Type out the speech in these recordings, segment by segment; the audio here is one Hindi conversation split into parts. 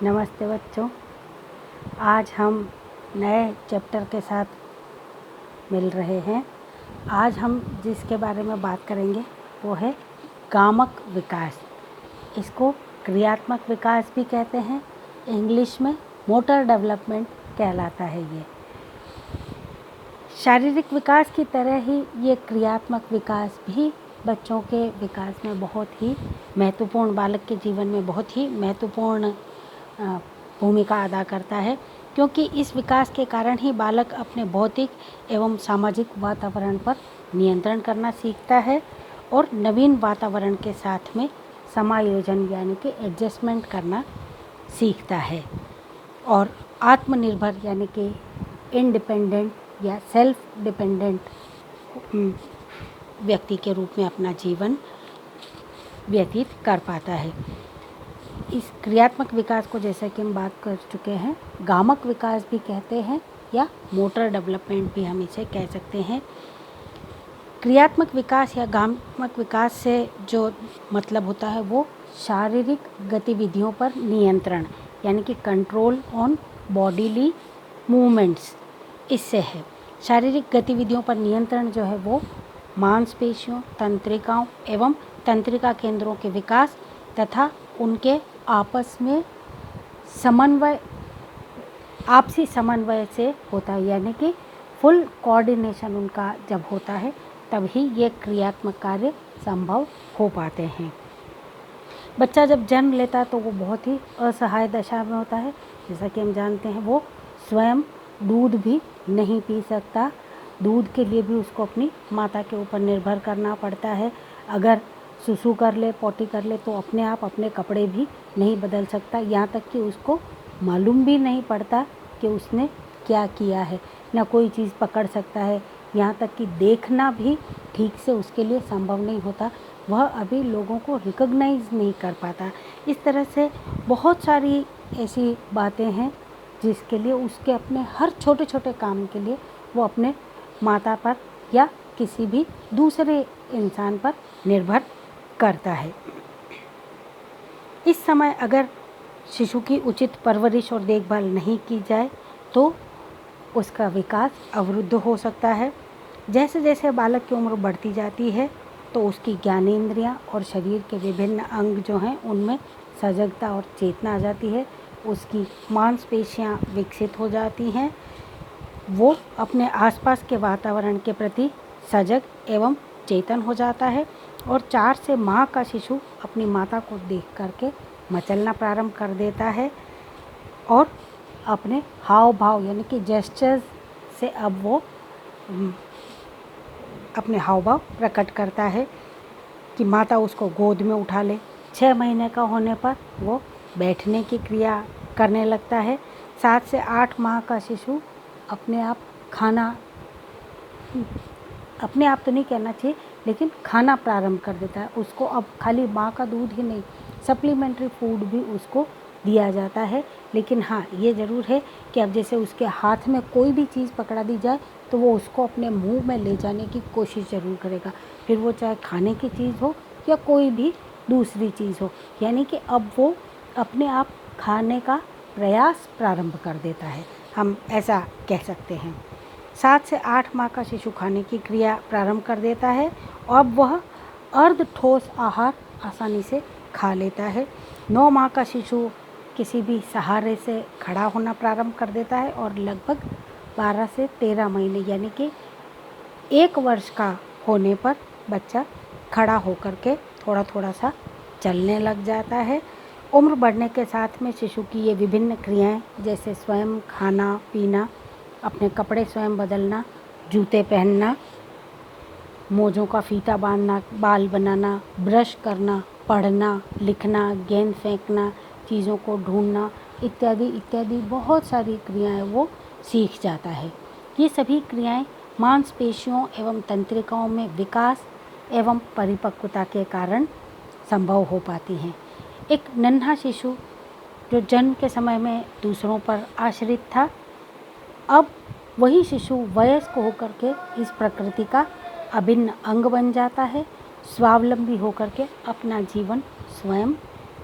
नमस्ते बच्चों। आज हम नए चैप्टर के साथ मिल रहे हैं। आज हम जिसके बारे में बात करेंगे वो है गामक विकास। इसको क्रियात्मक विकास भी कहते हैं, इंग्लिश में मोटर डेवलपमेंट कहलाता है। ये शारीरिक विकास की तरह ही ये क्रियात्मक विकास भी बच्चों के विकास में बहुत ही महत्वपूर्ण, बालक के जीवन में बहुत ही महत्वपूर्ण भूमिका अदा करता है, क्योंकि इस विकास के कारण ही बालक अपने भौतिक एवं सामाजिक वातावरण पर नियंत्रण करना सीखता है और नवीन वातावरण के साथ में समायोजन यानी कि एडजस्टमेंट करना सीखता है और आत्मनिर्भर यानी कि इंडिपेंडेंट या सेल्फ डिपेंडेंट व्यक्ति के रूप में अपना जीवन व्यतीत कर पाता है। इस क्रियात्मक विकास को, जैसा कि हम बात कर चुके हैं, गामक विकास भी कहते हैं या मोटर डेवलपमेंट भी हम इसे कह सकते हैं। क्रियात्मक विकास या गामक विकास से जो मतलब होता है वो शारीरिक गतिविधियों पर नियंत्रण यानी कि कंट्रोल ऑन बॉडीली मूवमेंट्स, इससे है। शारीरिक गतिविधियों पर नियंत्रण जो है वो मांसपेशियों, तंत्रिकाओं एवं तंत्रिका केंद्रों के विकास तथा उनके आपस में समन्वय, आपसी समन्वय से होता है, यानी कि फुल कोऑर्डिनेशन उनका जब होता है तभी ये क्रियात्मक कार्य संभव हो पाते हैं। बच्चा जब जन्म लेता है तो वो बहुत ही असहाय दशा में होता है। जैसा कि हम जानते हैं वो स्वयं दूध भी नहीं पी सकता, दूध के लिए भी उसको अपनी माता के ऊपर निर्भर करना पड़ता है। अगर सुसु कर ले, पोटी कर ले तो अपने आप अपने कपड़े भी नहीं बदल सकता, यहाँ तक कि उसको मालूम भी नहीं पड़ता कि उसने क्या किया है, ना कोई चीज़ पकड़ सकता है, यहाँ तक कि देखना भी ठीक से उसके लिए संभव नहीं होता, वह अभी लोगों को रिकॉग्नाइज नहीं कर पाता। इस तरह से बहुत सारी ऐसी बातें हैं जिसके लिए उसके अपने हर छोटे छोटे काम के लिए वो अपने माता पर या किसी भी दूसरे इंसान पर निर्भर करता है। इस समय अगर शिशु की उचित परवरिश और देखभाल नहीं की जाए तो उसका विकास अवरुद्ध हो सकता है। जैसे जैसे बालक की उम्र बढ़ती जाती है तो उसकी ज्ञानेंद्रियां और शरीर के विभिन्न अंग जो हैं उनमें सजगता और चेतना आ जाती है, उसकी मांसपेशियां विकसित हो जाती हैं, वो अपने आसपास के वातावरण के प्रति सजग एवं चेतन हो जाता है और 4 से माह का शिशु अपनी माता को देख करके मचलना प्रारंभ कर देता है और अपने हाव भाव यानी कि जेस्चर्स से अब वो अपने हाव भाव प्रकट करता है कि माता उसको गोद में उठा ले। 6 महीने का होने पर वो बैठने की क्रिया करने लगता है। 7 से 8 माह का शिशु अपने आप खाना, अपने आप तो नहीं कहना चाहिए, लेकिन खाना प्रारंभ कर देता है। उसको अब खाली माँ का दूध ही नहीं, सप्लीमेंट्री फूड भी उसको दिया जाता है। लेकिन हाँ, ये ज़रूर है कि अब जैसे उसके हाथ में कोई भी चीज़ पकड़ा दी जाए तो वो उसको अपने मुंह में ले जाने की कोशिश ज़रूर करेगा, फिर वो चाहे खाने की चीज़ हो या कोई भी दूसरी चीज़ हो, यानी कि अब वो अपने आप खाने का प्रयास प्रारंभ कर देता है, हम ऐसा कह सकते हैं। 7 से 8 माह का शिशु खाने की क्रिया प्रारंभ कर देता है और अब वह अर्ध ठोस आहार आसानी से खा लेता है। 9 माह का शिशु किसी भी सहारे से खड़ा होना प्रारंभ कर देता है और लगभग 12 से 13 महीने यानी कि 1 वर्ष का होने पर बच्चा खड़ा होकर के थोड़ा थोड़ा सा चलने लग जाता है। उम्र बढ़ने के साथ में शिशु की ये विभिन्न क्रियाएं जैसे स्वयं खाना पीना, अपने कपड़े स्वयं बदलना, जूते पहनना, मोजों का फीता बांधना, बाल बनाना, ब्रश करना, पढ़ना, लिखना, गेंद फेंकना, चीज़ों को ढूंढना इत्यादि इत्यादि बहुत सारी क्रियाएं वो सीख जाता है। ये सभी क्रियाएं मांसपेशियों एवं तंत्रिकाओं में विकास एवं परिपक्वता के कारण संभव हो पाती हैं। एक नन्हा शिशु जो जन्म के समय में दूसरों पर आश्रित था, अब वही शिशु वयस्क होकर के इस प्रकृति का अभिन्न अंग बन जाता है, स्वावलंबी होकर के अपना जीवन स्वयं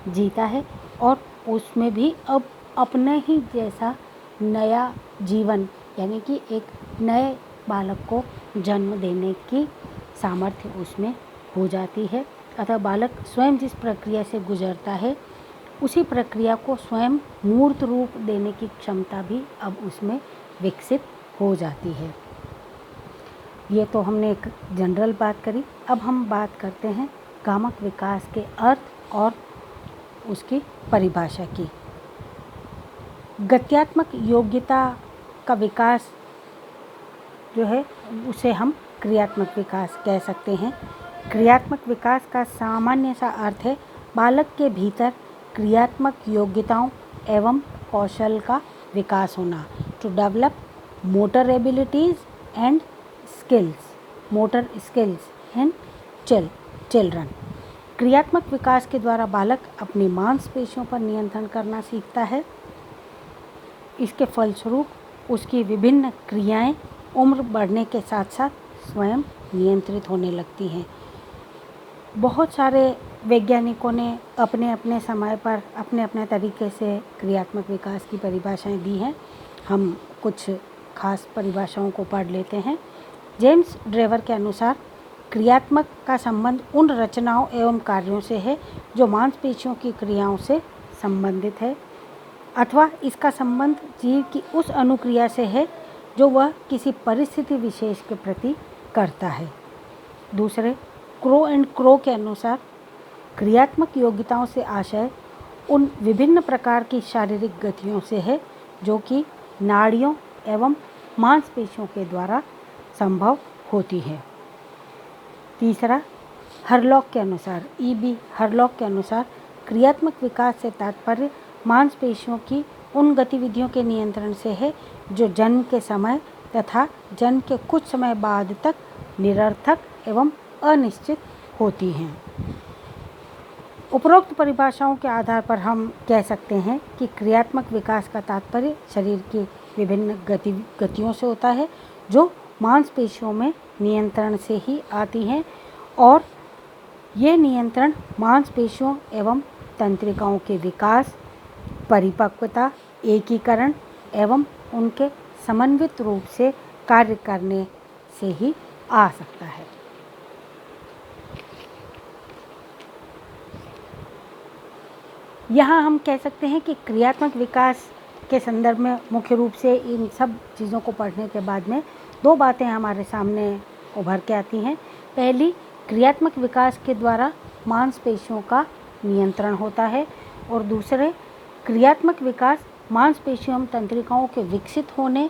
जीता है और उसमें भी अब अपने ही जैसा नया जीवन यानी कि एक नए बालक को जन्म देने की सामर्थ्य उसमें हो जाती है। अतः बालक स्वयं जिस प्रक्रिया से गुजरता है उसी प्रक्रिया को स्वयं मूर्त रूप देने की क्षमता भी अब उसमें विकसित हो जाती है। ये तो हमने एक जनरल बात करी। अब हम बात करते हैं गामक विकास के अर्थ और उसकी परिभाषा की। गत्यात्मक योग्यता का विकास जो है उसे हम क्रियात्मक विकास कह सकते हैं। क्रियात्मक विकास का सामान्य सा अर्थ है बालक के भीतर क्रियात्मक योग्यताओं एवं कौशल का विकास होना। To develop motor abilities and motor skills in children. क्रियात्मक विकास के द्वारा बालक अपनी मांसपेशियों पर नियंत्रण करना सीखता है। इसके फलस्वरूप उसकी विभिन्न क्रियाएं उम्र बढ़ने के साथ साथ स्वयं नियंत्रित होने लगती हैं। बहुत सारे वैज्ञानिकों ने अपने अपने समय पर अपने अपने तरीके से क्रियात्मक विकास की परिभाषाएं दी हैं। हम कुछ खास परिभाषाओं को पढ़ लेते हैं। जेम्स ड्रेवर के अनुसार क्रियात्मक का संबंध उन रचनाओं एवं कार्यों से है जो मांसपेशियों की क्रियाओं से संबंधित है, अथवा इसका संबंध जीव की उस अनुक्रिया से है जो वह किसी परिस्थिति विशेष के प्रति करता है। दूसरे क्रो के अनुसार क्रियात्मक योग्यताओं से आशय उन विभिन्न प्रकार की शारीरिक गतियों से है जो कि नाड़ियों एवं मांसपेशियों के द्वारा संभव होती है। तीसरा हरलॉक के अनुसार हरलॉक के अनुसार क्रियात्मक विकास से तात्पर्य मांसपेशियों की उन गतिविधियों के नियंत्रण से है जो जन्म के समय तथा जन्म के कुछ समय बाद तक निरर्थक एवं अनिश्चित होती हैं। उपरोक्त परिभाषाओं के आधार पर हम कह सकते हैं कि क्रियात्मक विकास का तात्पर्य शरीर की विभिन्न गतियों से होता है जो मांसपेशियों में नियंत्रण से ही आती हैं, और ये नियंत्रण मांसपेशियों एवं तंत्रिकाओं के विकास, परिपक्वता, एकीकरण एवं उनके समन्वित रूप से कार्य करने से ही आ सकता है। यहाँ हम कह सकते हैं कि क्रियात्मक विकास के संदर्भ में मुख्य रूप से इन सब चीज़ों को पढ़ने के बाद में दो बातें हमारे सामने उभर के आती हैं। पहली, क्रियात्मक विकास के द्वारा मांसपेशियों का नियंत्रण होता है, और दूसरे, क्रियात्मक विकास मांसपेशियों एवं तंत्रिकाओं के विकसित होने,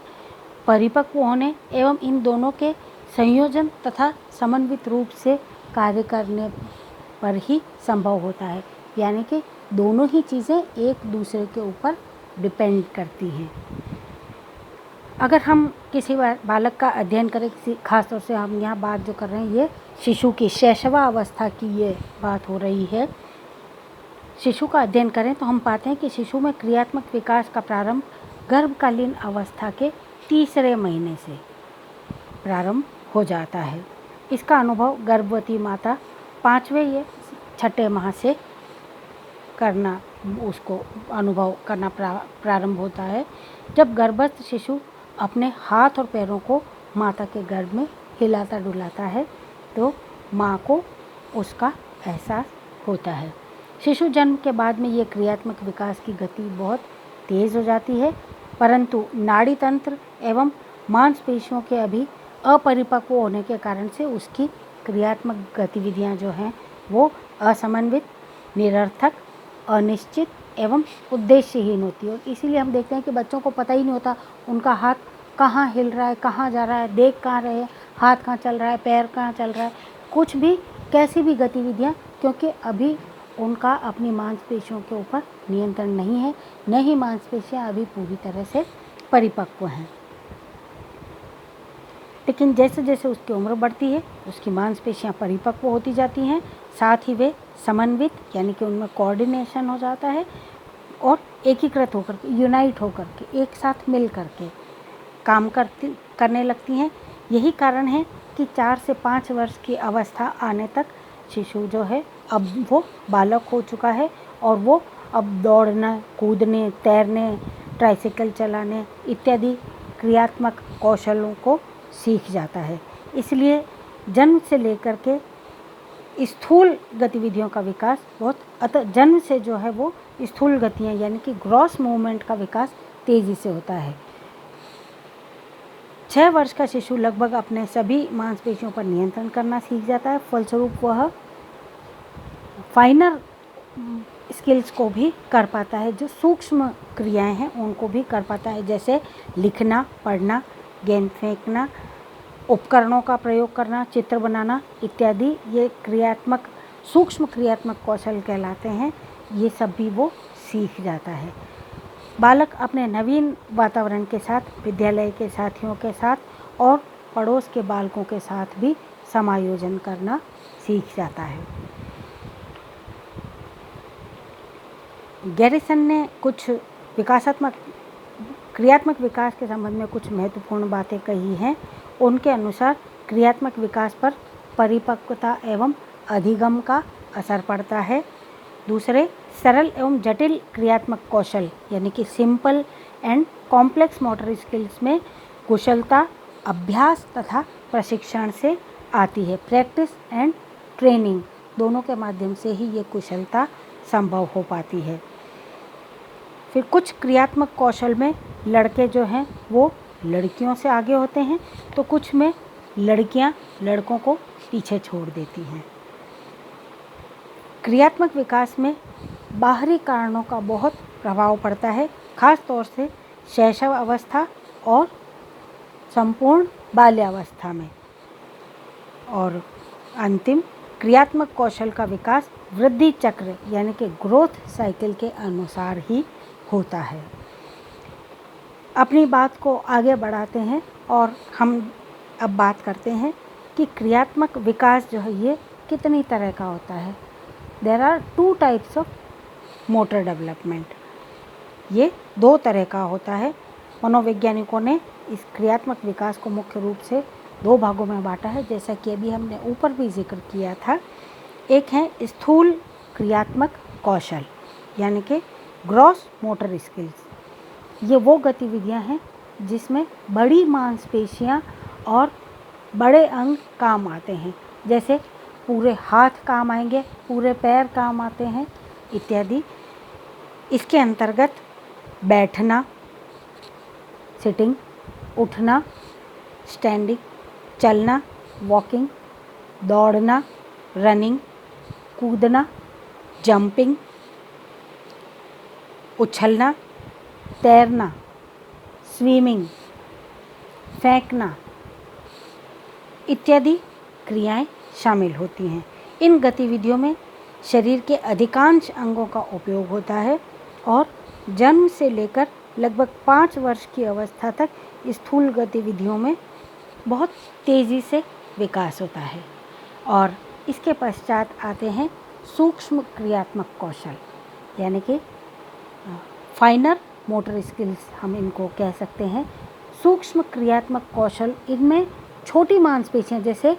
परिपक्व होने एवं इन दोनों के संयोजन तथा समन्वित रूप से कार्य करने पर ही संभव होता है। यानी कि दोनों ही चीज़ें एक दूसरे के ऊपर डिपेंड करती हैं। अगर हम किसी बालक का अध्ययन करें, किसी खास तौर से हम यहाँ बात जो कर रहे हैं ये शिशु की शैशवावस्था की ये बात हो रही है। शिशु का अध्ययन करें तो हम पाते हैं कि शिशु में क्रियात्मक विकास का प्रारंभ गर्भकालीन अवस्था के तीसरे महीने से प्रारंभ हो जाता है। इसका अनुभव गर्भवती माता 5वें या 6ठे माह से उसको अनुभव करना प्रारंभ होता है। जब गर्भस्थ शिशु अपने हाथ और पैरों को माता के गर्भ में हिलाता डुलाता है तो माँ को उसका एहसास होता है। शिशु जन्म के बाद में ये क्रियात्मक विकास की गति बहुत तेज़ हो जाती है, परंतु नाड़ी तंत्र एवं मांसपेशियों के अभी अपरिपक्व होने के कारण से उसकी क्रियात्मक गतिविधियाँ जो हैं वो असमन्वित, निरर्थक, अनिश्चित एवं उद्देश्यहीन होती है। और इसीलिए हम देखते हैं कि बच्चों को पता ही नहीं होता उनका हाथ कहाँ हिल रहा है, कहाँ जा रहा है, देख कहाँ रहे हैं, हाथ कहाँ चल रहा है, पैर कहाँ चल रहा है, कुछ भी, कैसी भी गतिविधियाँ, क्योंकि अभी उनका अपनी मांसपेशियों के ऊपर नियंत्रण नहीं है, न ही मांसपेशियाँ अभी पूरी तरह से परिपक्व हैं। लेकिन जैसे जैसे उसकी उम्र बढ़ती है उसकी मांसपेशियाँ परिपक्व होती जाती हैं, साथ ही वे समन्वित यानी कि उनमें कोऑर्डिनेशन हो जाता है और एकीकृत होकर के, यूनाइट होकर के, एक साथ मिल कर के काम करने लगती हैं। यही कारण है कि 4 से 5 वर्ष की अवस्था आने तक शिशु जो है अब वो बालक हो चुका है और वो अब दौड़ना, कूदने, तैरने, ट्राइसाइकिल चलाने इत्यादि क्रियात्मक कौशलों को सीख जाता है। इसलिए जन्म से लेकर के स्थूल गतिविधियों का विकास जन्म से जो है वो स्थूल गतियाँ यानी कि ग्रॉस मूवमेंट का विकास तेज़ी से होता है। 6 वर्ष का शिशु लगभग अपने सभी मांसपेशियों पर नियंत्रण करना सीख जाता है। फलस्वरूप वह फाइनर स्किल्स को भी कर पाता है, जो सूक्ष्म क्रियाएं हैं उनको भी कर पाता है, जैसे लिखना, पढ़ना, गेंद फेंकना, उपकरणों का प्रयोग करना, चित्र बनाना इत्यादि। ये सूक्ष्म क्रियात्मक कौशल कहलाते हैं। ये सब भी वो सीख जाता है। बालक अपने नवीन वातावरण के साथ, विद्यालय के साथियों के साथ और पड़ोस के बालकों के साथ भी समायोजन करना सीख जाता है। गैरिसन ने कुछ क्रियात्मक विकास के संबंध में कुछ महत्वपूर्ण बातें कही हैं। उनके अनुसार क्रियात्मक विकास पर परिपक्वता एवं अधिगम का असर पड़ता है। दूसरे, सरल एवं जटिल क्रियात्मक कौशल यानी कि simple and complex motor skills में कुशलता अभ्यास तथा प्रशिक्षण से आती है। प्रैक्टिस एंड ट्रेनिंग दोनों के माध्यम से ही ये कुशलता संभव हो पाती है। फिर कुछ क्रियात्मक कौशल में लड़के जो हैं वो लड़कियों से आगे होते हैं, तो कुछ में लड़कियां लड़कों को पीछे छोड़ देती हैं। क्रियात्मक विकास में बाहरी कारणों का बहुत प्रभाव पड़ता है, खास तौर से शैशव अवस्था और संपूर्ण बाल्यावस्था में। और अंतिम, क्रियात्मक कौशल का विकास वृद्धि चक्र यानी कि ग्रोथ साइकिल के अनुसार ही होता है। अपनी बात को आगे बढ़ाते हैं और हम अब बात करते हैं कि क्रियात्मक विकास जो है ये कितनी तरह का होता है। There are 2 types of motor development. ये 2 तरह का होता है। मनोवैज्ञानिकों ने इस क्रियात्मक विकास को मुख्य रूप से 2 भागों में बांटा है, जैसा कि अभी हमने ऊपर भी जिक्र किया था। एक है स्थूल क्रियात्मक कौशल यानी कि ग्रॉस मोटर स्किल्स। ये वो गतिविधियां हैं जिसमें बड़ी मांसपेशियां और बड़े अंग काम आते हैं, जैसे पूरे हाथ काम आएंगे, पूरे पैर काम आते हैं इत्यादि। इसके अंतर्गत बैठना, सिटिंग, उठना, स्टैंडिंग, चलना, वॉकिंग, दौड़ना, रनिंग, कूदना, जंपिंग, उछलना, तैरना, स्विमिंग, फेंकना इत्यादि क्रियाएं शामिल होती हैं। इन गतिविधियों में शरीर के अधिकांश अंगों का उपयोग होता है और जन्म से लेकर लगभग 5 वर्ष की अवस्था तक स्थूल गतिविधियों में बहुत तेज़ी से विकास होता है। और इसके पश्चात आते हैं सूक्ष्म क्रियात्मक कौशल यानी कि फाइनर मोटर स्किल्स हम इनको कह सकते हैं। सूक्ष्म क्रियात्मक कौशल, इनमें छोटी मांसपेशियां जैसे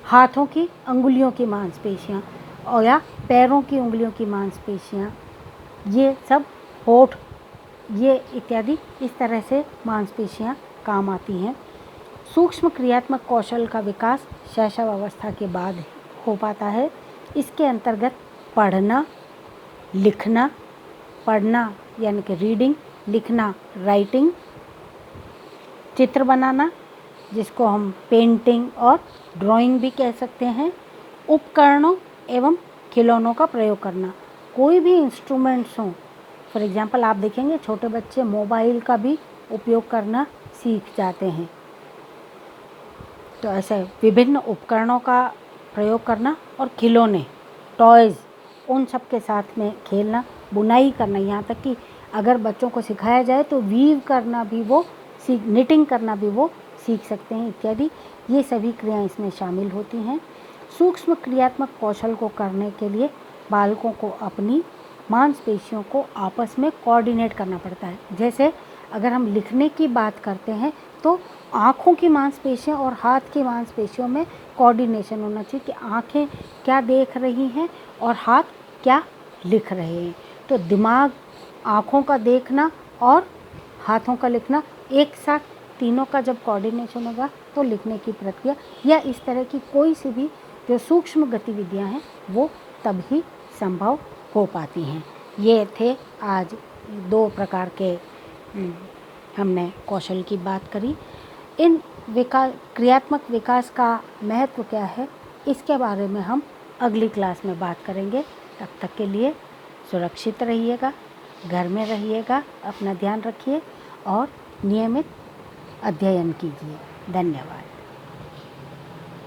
हाथों की अंगुलियों की मांसपेशियां और या पैरों की उंगलियों की मांसपेशियां, ये सब होठ, ये इत्यादि इस तरह से मांसपेशियां काम आती हैं। सूक्ष्म क्रियात्मक कौशल का विकास शैशव अवस्था के बाद हो पाता है। इसके अंतर्गत पढ़ना, लिखना, पढ़ना यानी कि रीडिंग, लिखना राइटिंग, चित्र बनाना जिसको हम पेंटिंग और ड्राइंग भी कह सकते हैं, उपकरणों एवं खिलौनों का प्रयोग करना, कोई भी इंस्ट्रूमेंट्स हों। फॉर एग्जांपल आप देखेंगे छोटे बच्चे मोबाइल का भी उपयोग करना सीख जाते हैं। तो ऐसे विभिन्न उपकरणों का प्रयोग करना और खिलौने, टॉयज़, उन सब के साथ में खेलना, बुनाई करना, यहाँ तक कि अगर बच्चों को सिखाया जाए तो वीव करना भी वो निटिंग करना भी वो सीख सकते हैं इत्यादि। ये सभी क्रियाएं इसमें शामिल होती हैं। सूक्ष्म क्रियात्मक कौशल को करने के लिए बालकों को अपनी मांसपेशियों को आपस में कोऑर्डिनेट करना पड़ता है। जैसे अगर हम लिखने की बात करते हैं तो आँखों की मांसपेशियाँ और हाथ की मांसपेशियों में कोऑर्डिनेशन होना चाहिए कि आँखें क्या देख रही हैं और हाथ क्या लिख रहे हैं। तो दिमाग, आँखों का देखना और हाथों का लिखना एक साथ, तीनों का जब कोऑर्डिनेशन होगा तो लिखने की प्रक्रिया या इस तरह की कोई सी भी जो सूक्ष्म गतिविधियां हैं वो तभी संभव हो पाती हैं। ये थे आज 2 प्रकार के हमने कौशल की बात करी। इन क्रियात्मक विकास का महत्व क्या है, इसके बारे में हम अगली क्लास में बात करेंगे। तब तक के लिए सुरक्षित रहिएगा, घर में रहिएगा, अपना ध्यान रखिए और नियमित अध्ययन कीजिए। धन्यवाद।